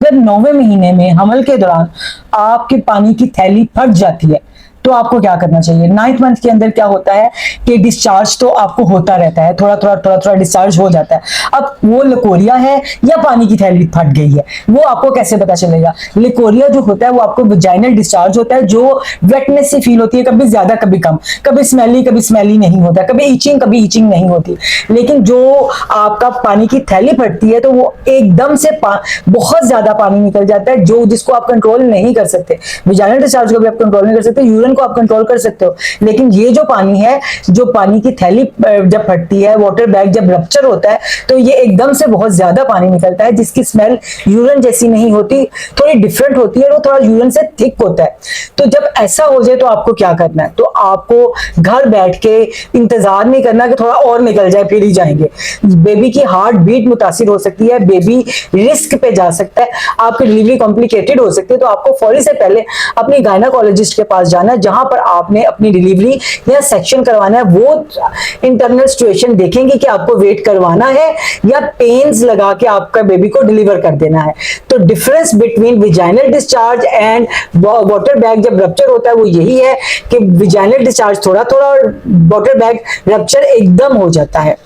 अगर 9वें महीने में हमल के दौरान आपके पानी की थैली फट जाती है तो आपको क्या करना चाहिए। 9th मंथ के अंदर क्या होता है कि डिस्चार्ज तो आपको होता रहता है, थोड़ा थोड़ा डिस्चार्ज हो जाता है। अब वो लिकोरिया है या पानी की थैली फट गई है, वो आपको कैसे पता चलेगा। लिकोरिया जो होता है वो आपको वजाइनल डिस्चार्ज होता है, जो वेटनेस से फील होती है, कभी ज्यादा कभी कम, कभी स्मेली नहीं होता, कभी ईचिंग नहीं होती। लेकिन जो आपका पानी की थैली फटती है तो वो एकदम से बहुत ज्यादा पानी निकल जाता है, जो जिसको आप कंट्रोल नहीं कर सकते। वजाइनल डिस्चार्ज को भी आप कंट्रोल नहीं कर सकते, यूरिन को आप कंट्रोल कर सकते हो, लेकिन ये जो पानी है, जो पानी की थैली जब फटती है, वाटर बैग जब रप्चर होता है, तो ये एकदम से बहुत ज्यादा पानी निकलता है, जिसकी स्मेल यूरिन जैसी नहीं होती, थोड़ी डिफरेंट होती है, वो थोड़ा यूरिन से थिक होता है। तो जब ऐसा हो जाए तो आपको क्या करना है, तो आपको घर बैठ के इंतजार नहीं करना कि थोड़ा और निकल जाए फिर ही जाएंगे। बेबी की हार्ट बीट मुतासिर हो सकती है, बेबी रिस्क पे जा सकता है, आपकी डिलीवरी कॉम्प्लिकेटेड हो सकती है। तो आपको फौरी से पहले अपनी गायनाकोलॉजिस्ट के पास जाना है, जहां पर आपने अपनी डिलीवरी या सेक्शन करवाना है। वो इंटरनल सिचुएशन देखेंगे कि आपको वेट करवाना है या पेन्स लगा के आपका बेबी को डिलीवर कर देना है। तो difference between vaginal discharge and water bag जब रप्चर होता है वो यही है कि विजाइनल डिस्चार्ज थोड़ा थोड़ा और वाटर बैग रप्चर एकदम हो जाता है।